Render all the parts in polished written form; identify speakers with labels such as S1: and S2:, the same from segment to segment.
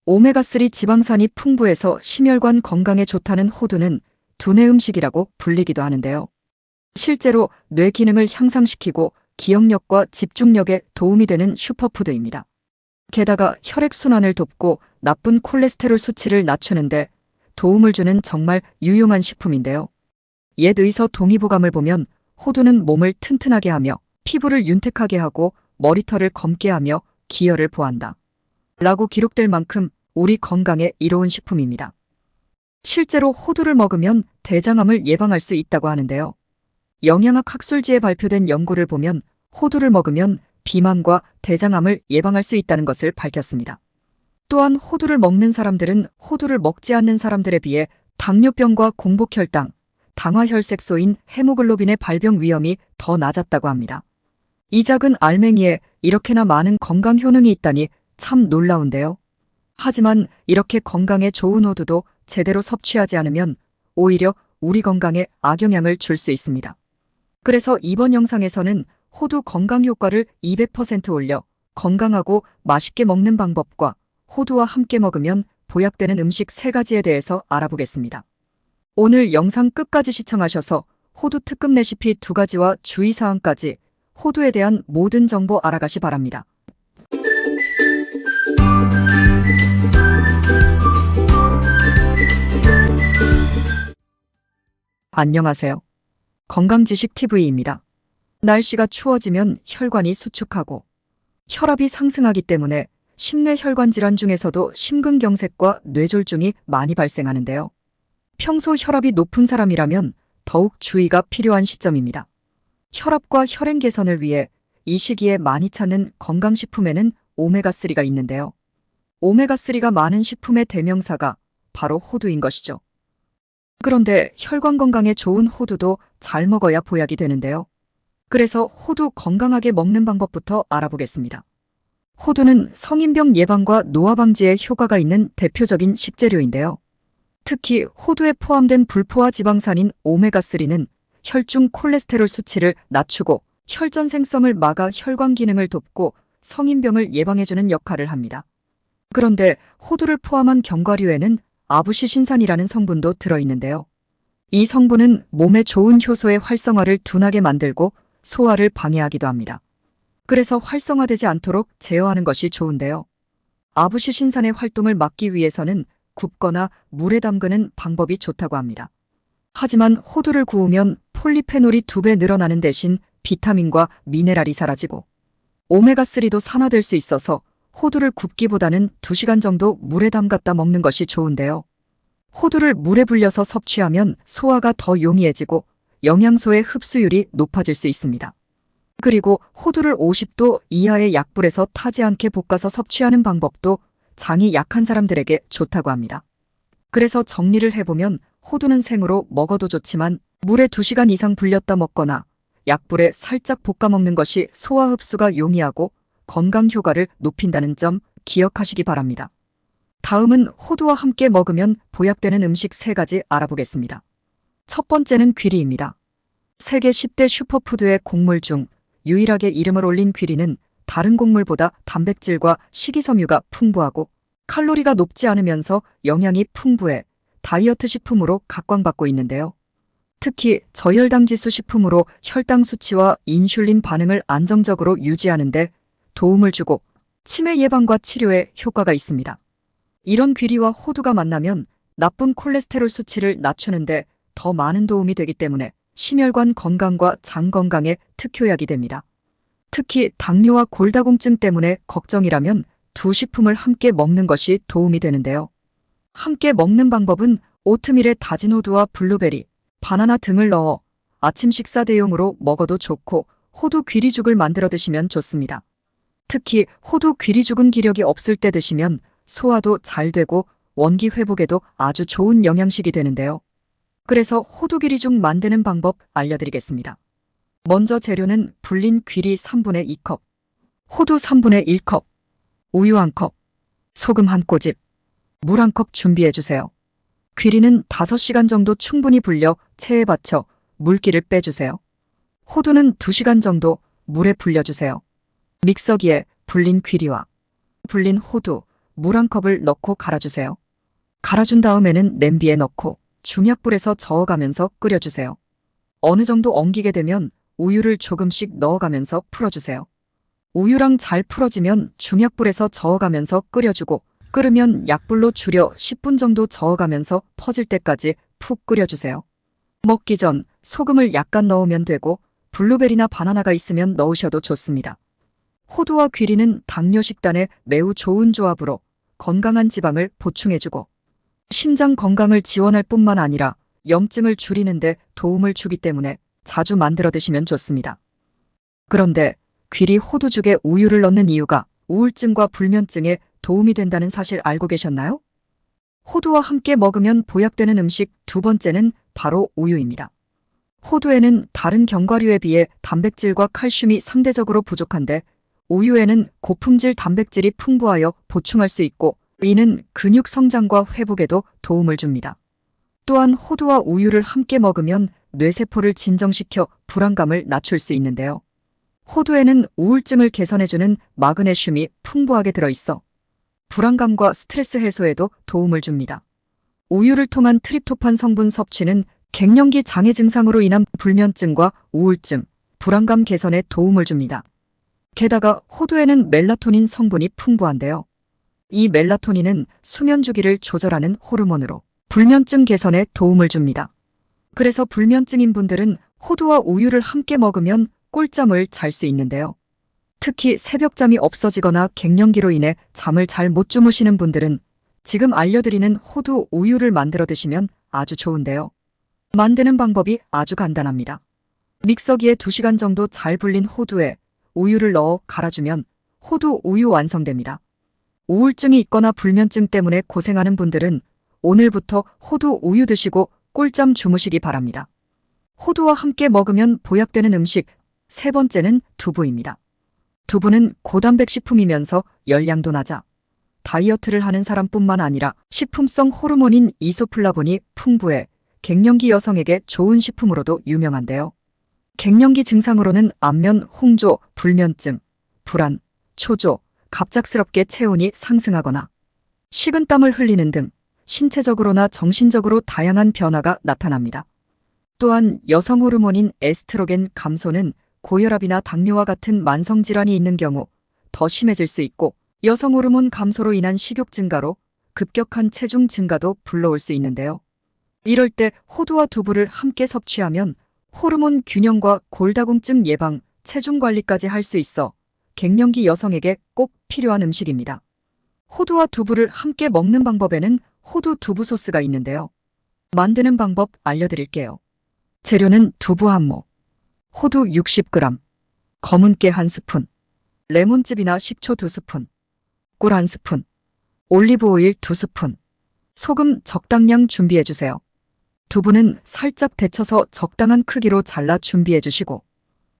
S1: 오메가3 지방산이 풍부해서 심혈관 건강에 좋다는 호두는 두뇌 음식이라고 불리기도 하는데요. 실제로 뇌 기능을 향상시키고 기억력과 집중력에 도움이 되는 슈퍼푸드입니다. 게다가 혈액순환을 돕고 나쁜 콜레스테롤 수치를 낮추는데 도움을 주는 정말 유용한 식품인데요. 옛 의서 동의보감을 보면 호두는 몸을 튼튼하게 하며 피부를 윤택하게 하고 머리털을 검게 하며 기혈을 보한다. 라고 기록될 만큼 우리 건강에 이로운 식품입니다. 실제로 호두를 먹으면 대장암을 예방할 수 있다고 하는데요. 영양학 학술지에 발표된 연구를 보면 호두를 먹으면 비만과 대장암을 예방할 수 있다는 것을 밝혔습니다. 또한 호두를 먹는 사람들은 호두를 먹지 않는 사람들에 비해 당뇨병과 공복혈당, 당화혈색소인 헤모글로빈의 발병 위험이 더 낮았다고 합니다. 이 작은 알맹이에 이렇게나 많은 건강 효능이 있다니 참 놀라운데요. 하지만 이렇게 건강에 좋은 호두도 제대로 섭취하지 않으면 오히려 우리 건강에 악영향을 줄 수 있습니다. 그래서 이번 영상에서는 호두 건강 효과를 200% 올려 건강하고 맛있게 먹는 방법과 호두와 함께 먹으면 보약되는 음식 3가지에 대해서 알아보겠습니다. 오늘 영상 끝까지 시청하셔서 호두 특급 레시피 2가지와 주의사항까지 호두에 대한 모든 정보 알아가시 바랍니다. 안녕하세요. 건강지식TV입니다. 날씨가 추워지면 혈관이 수축하고 혈압이 상승하기 때문에 심뇌혈관 질환 중에서도 심근경색과 뇌졸중이 많이 발생하는데요. 평소 혈압이 높은 사람이라면 더욱 주의가 필요한 시점입니다. 혈압과 혈행 개선을 위해 이 시기에 많이 찾는 건강식품에는 오메가3가 있는데요. 오메가3가 많은 식품의 대명사가 바로 호두인 것이죠. 그런데 혈관 건강에 좋은 호두도 잘 먹어야 보약이 되는데요. 그래서 호두 건강하게 먹는 방법부터 알아보겠습니다. 호두는 성인병 예방과 노화 방지에 효과가 있는 대표적인 식재료인데요. 특히 호두에 포함된 불포화 지방산인 오메가3는 혈중 콜레스테롤 수치를 낮추고 혈전 생성을 막아 혈관 기능을 돕고 성인병을 예방해주는 역할을 합니다. 그런데 호두를 포함한 견과류에는 아부시신산이라는 성분도 들어있는데요. 이 성분은 몸에 좋은 효소의 활성화를 둔하게 만들고 소화를 방해하기도 합니다. 그래서 활성화되지 않도록 제어하는 것이 좋은데요. 아부시신산의 활동을 막기 위해서는 굽거나 물에 담그는 방법이 좋다고 합니다. 하지만 호두를 구우면 폴리페놀이 2배 늘어나는 대신 비타민과 미네랄이 사라지고 오메가3도 산화될 수 있어서 호두를 굽기보다는 2시간 정도 물에 담갔다 먹는 것이 좋은데요. 호두를 물에 불려서 섭취하면 소화가 더 용이해지고 영양소의 흡수율이 높아질 수 있습니다. 그리고 호두를 50도 이하의 약불에서 타지 않게 볶아서 섭취하는 방법도 장이 약한 사람들에게 좋다고 합니다. 그래서 정리를 해보면 호두는 생으로 먹어도 좋지만 물에 2시간 이상 불렸다 먹거나 약불에 살짝 볶아 먹는 것이 소화 흡수가 용이하고 건강 효과를 높인다는 점 기억하시기 바랍니다. 다음은 호두와 함께 먹으면 보약되는 음식 3가지 알아보겠습니다. 첫 번째는 귀리입니다. 세계 10대 슈퍼푸드의 곡물 중 유일하게 이름을 올린 귀리는 다른 곡물보다 단백질과 식이섬유가 풍부하고 칼로리가 높지 않으면서 영양이 풍부해 다이어트 식품으로 각광받고 있는데요. 특히 저혈당 지수 식품으로 혈당 수치와 인슐린 반응을 안정적으로 유지하는 데 도움을 주고 치매 예방과 치료에 효과가 있습니다. 이런 귀리와 호두가 만나면 나쁜 콜레스테롤 수치를 낮추는데 더 많은 도움이 되기 때문에 심혈관 건강과 장 건강에 특효약이 됩니다. 특히 당뇨와 골다공증 때문에 걱정이라면 두 식품을 함께 먹는 것이 도움이 되는데요. 함께 먹는 방법은 오트밀에 다진 호두와 블루베리, 바나나 등을 넣어 아침 식사 대용으로 먹어도 좋고 호두 귀리죽을 만들어 드시면 좋습니다. 특히 호두 귀리죽은 기력이 없을 때 드시면 소화도 잘 되고 원기 회복에도 아주 좋은 영양식이 되는데요. 그래서 호두 귀리죽 만드는 방법 알려드리겠습니다. 먼저 재료는 불린 귀리 3분의 2컵, 호두 3분의 1컵, 우유 1컵, 소금 1꼬집, 물 1컵 준비해주세요. 귀리는 5시간 정도 충분히 불려 체에 받쳐 물기를 빼주세요. 호두는 2시간 정도 물에 불려주세요. 믹서기에 불린 귀리와 불린 호두, 물 한 컵을 넣고 갈아주세요. 갈아준 다음에는 냄비에 넣고 중약불에서 저어가면서 끓여주세요. 어느 정도 엉기게 되면 우유를 조금씩 넣어가면서 풀어주세요. 우유랑 잘 풀어지면 중약불에서 저어가면서 끓여주고 끓으면 약불로 줄여 10분 정도 저어가면서 퍼질 때까지 푹 끓여주세요. 먹기 전 소금을 약간 넣으면 되고 블루베리나 바나나가 있으면 넣으셔도 좋습니다. 호두와 귀리는 당뇨 식단에 매우 좋은 조합으로 건강한 지방을 보충해주고 심장 건강을 지원할 뿐만 아니라 염증을 줄이는 데 도움을 주기 때문에 자주 만들어 드시면 좋습니다. 그런데 귀리 호두죽에 우유를 넣는 이유가 우울증과 불면증에 도움이 된다는 사실 알고 계셨나요? 호두와 함께 먹으면 보약되는 음식 두 번째는 바로 우유입니다. 호두에는 다른 견과류에 비해 단백질과 칼슘이 상대적으로 부족한데 우유에는 고품질 단백질이 풍부하여 보충할 수 있고 이는 근육 성장과 회복에도 도움을 줍니다. 또한 호두와 우유를 함께 먹으면 뇌세포를 진정시켜 불안감을 낮출 수 있는데요. 호두에는 우울증을 개선해주는 마그네슘이 풍부하게 들어있어 불안감과 스트레스 해소에도 도움을 줍니다. 우유를 통한 트립토판 성분 섭취는 갱년기 장애 증상으로 인한 불면증과 우울증, 불안감 개선에 도움을 줍니다. 게다가 호두에는 멜라토닌 성분이 풍부한데요. 이 멜라토닌은 수면 주기를 조절하는 호르몬으로 불면증 개선에 도움을 줍니다. 그래서 불면증인 분들은 호두와 우유를 함께 먹으면 꿀잠을 잘 수 있는데요. 특히 새벽잠이 없어지거나 갱년기로 인해 잠을 잘 못 주무시는 분들은 지금 알려드리는 호두 우유를 만들어 드시면 아주 좋은데요. 만드는 방법이 아주 간단합니다. 믹서기에 2시간 정도 잘 불린 호두에 우유를 넣어 갈아주면 호두 우유 완성됩니다. 우울증이 있거나 불면증 때문에 고생하는 분들은 오늘부터 호두 우유 드시고 꿀잠 주무시기 바랍니다. 호두와 함께 먹으면 보약되는 음식 세 번째는 두부입니다. 두부는 고단백 식품이면서 열량도 낮아 다이어트를 하는 사람뿐만 아니라 식품성 호르몬인 이소플라본이 풍부해 갱년기 여성에게 좋은 식품으로도 유명한데요. 갱년기 증상으로는 안면, 홍조, 불면증, 불안, 초조, 갑작스럽게 체온이 상승하거나 식은땀을 흘리는 등 신체적으로나 정신적으로 다양한 변화가 나타납니다. 또한 여성 호르몬인 에스트로겐 감소는 고혈압이나 당뇨와 같은 만성질환이 있는 경우 더 심해질 수 있고 여성 호르몬 감소로 인한 식욕 증가로 급격한 체중 증가도 불러올 수 있는데요. 이럴 때 호두와 두부를 함께 섭취하면 호르몬 균형과 골다공증 예방, 체중 관리까지 할 수 있어 갱년기 여성에게 꼭 필요한 음식입니다. 호두와 두부를 함께 먹는 방법에는 호두 두부 소스가 있는데요. 만드는 방법 알려드릴게요. 재료는 두부 한 모, 호두 60g, 검은 깨 1스푼, 레몬즙이나 식초 2스푼, 꿀 1스푼, 올리브 오일 2스푼, 소금 적당량 준비해주세요. 두부는 살짝 데쳐서 적당한 크기로 잘라 준비해주시고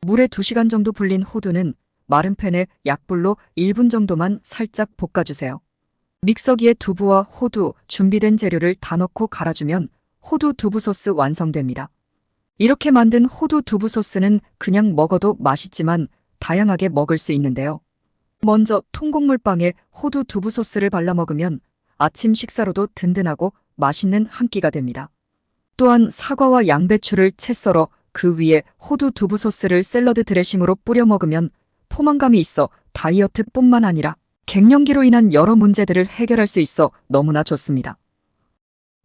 S1: 물에 2시간 정도 불린 호두는 마른 팬에 약불로 1분 정도만 살짝 볶아주세요. 믹서기에 두부와 호두, 준비된 재료를 다 넣고 갈아주면 호두 두부 소스 완성됩니다. 이렇게 만든 호두 두부 소스는 그냥 먹어도 맛있지만 다양하게 먹을 수 있는데요. 먼저 통곡물빵에 호두 두부 소스를 발라 먹으면 아침 식사로도 든든하고 맛있는 한 끼가 됩니다. 또한 사과와 양배추를 채 썰어 그 위에 호두 두부 소스를 샐러드 드레싱으로 뿌려 먹으면 포만감이 있어 다이어트뿐만 아니라 갱년기로 인한 여러 문제들을 해결할 수 있어 너무나 좋습니다.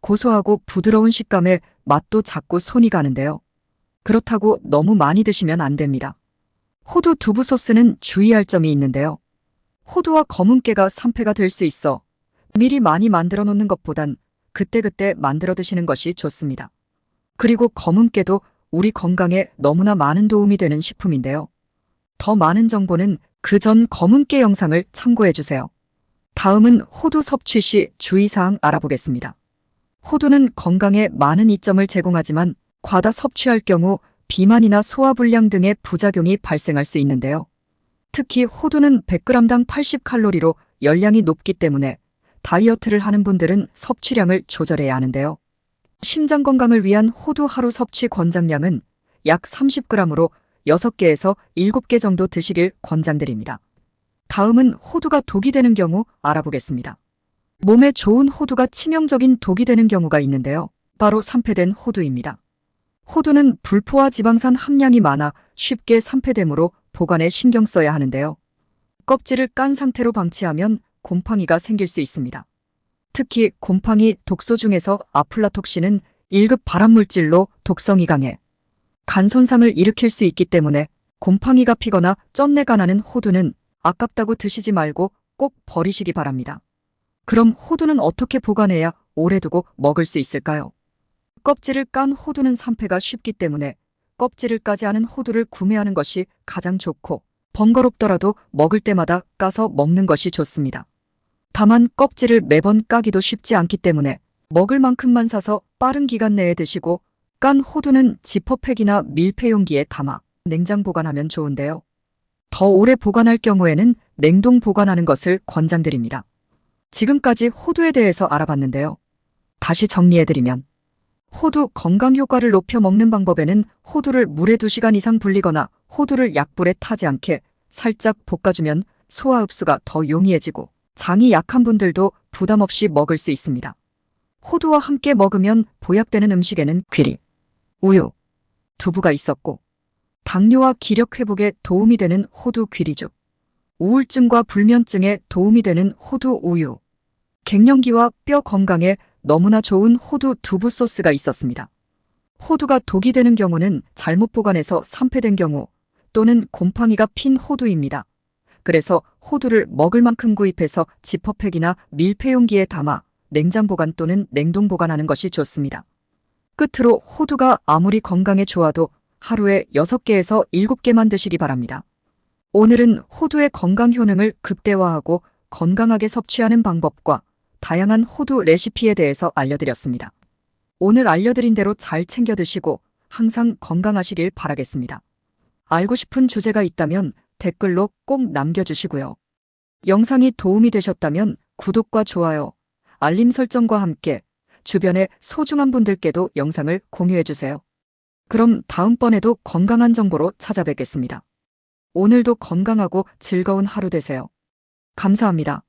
S1: 고소하고 부드러운 식감에 맛도 자꾸 손이 가는데요. 그렇다고 너무 많이 드시면 안 됩니다. 호두 두부 소스는 주의할 점이 있는데요. 호두와 검은 깨가 산패가 될 수 있어 미리 많이 만들어 놓는 것보단 그때그때 만들어 드시는 것이 좋습니다. 그리고 검은 깨도 우리 건강에 너무나 많은 도움이 되는 식품인데요. 더 많은 정보는 그 전 검은 깨 영상을 참고해 주세요. 다음은 호두 섭취 시 주의사항 알아보겠습니다. 호두는 건강에 많은 이점을 제공하지만 과다 섭취할 경우 비만이나 소화불량 등의 부작용이 발생할 수 있는데요. 특히 호두는 100g당 80칼로리로 열량이 높기 때문에 다이어트를 하는 분들은 섭취량을 조절해야 하는데요. 심장 건강을 위한 호두 하루 섭취 권장량은 약 30g으로 6개에서 7개 정도 드시길 권장드립니다. 다음은 호두가 독이 되는 경우 알아보겠습니다. 몸에 좋은 호두가 치명적인 독이 되는 경우가 있는데요. 바로 산패된 호두입니다. 호두는 불포화 지방산 함량이 많아 쉽게 산패되므로 보관에 신경 써야 하는데요. 껍질을 깐 상태로 방치하면 곰팡이가 생길 수 있습니다. 특히 곰팡이 독소 중에서 아플라톡신은 1급 발암물질로 독성이 강해 간 손상을 일으킬 수 있기 때문에 곰팡이가 피거나 쩐내가 나는 호두는 아깝다고 드시지 말고 꼭 버리시기 바랍니다. 그럼 호두는 어떻게 보관해야 오래 두고 먹을 수 있을까요? 껍질을 깐 호두는 산패가 쉽기 때문에 껍질을 까지 않은 호두를 구매하는 것이 가장 좋고 번거롭더라도 먹을 때마다 까서 먹는 것이 좋습니다. 다만 껍질을 매번 까기도 쉽지 않기 때문에 먹을 만큼만 사서 빠른 기간 내에 드시고 깐 호두는 지퍼팩이나 밀폐 용기에 담아 냉장 보관하면 좋은데요. 더 오래 보관할 경우에는 냉동 보관하는 것을 권장드립니다. 지금까지 호두에 대해서 알아봤는데요. 다시 정리해드리면 호두 건강 효과를 높여 먹는 방법에는 호두를 물에 2시간 이상 불리거나 호두를 약불에 타지 않게 살짝 볶아주면 소화 흡수가 더 용이해지고 장이 약한 분들도 부담 없이 먹을 수 있습니다. 호두와 함께 먹으면 보약되는 음식에는 귀리, 우유, 두부가 있었고 당뇨와 기력 회복에 도움이 되는 호두 귀리죽, 우울증과 불면증에 도움이 되는 호두 우유, 갱년기와 뼈 건강에 너무나 좋은 호두 두부 소스가 있었습니다. 호두가 독이 되는 경우는 잘못 보관해서 산패된 경우 또는 곰팡이가 핀 호두입니다. 그래서 호두를 먹을 만큼 구입해서 지퍼팩이나 밀폐 용기에 담아 냉장 보관 또는 냉동 보관하는 것이 좋습니다. 끝으로 호두가 아무리 건강에 좋아도 하루에 6개에서 7개만 드시기 바랍니다. 오늘은 호두의 건강 효능을 극대화하고 건강하게 섭취하는 방법과 다양한 호두 레시피에 대해서 알려드렸습니다. 오늘 알려드린 대로 잘 챙겨 드시고 항상 건강하시길 바라겠습니다. 알고 싶은 주제가 있다면 댓글로 꼭 남겨주시고요. 영상이 도움이 되셨다면 구독과 좋아요, 알림 설정과 함께 주변의 소중한 분들께도 영상을 공유해주세요. 그럼 다음번에도 건강한 정보로 찾아뵙겠습니다. 오늘도 건강하고 즐거운 하루 되세요. 감사합니다.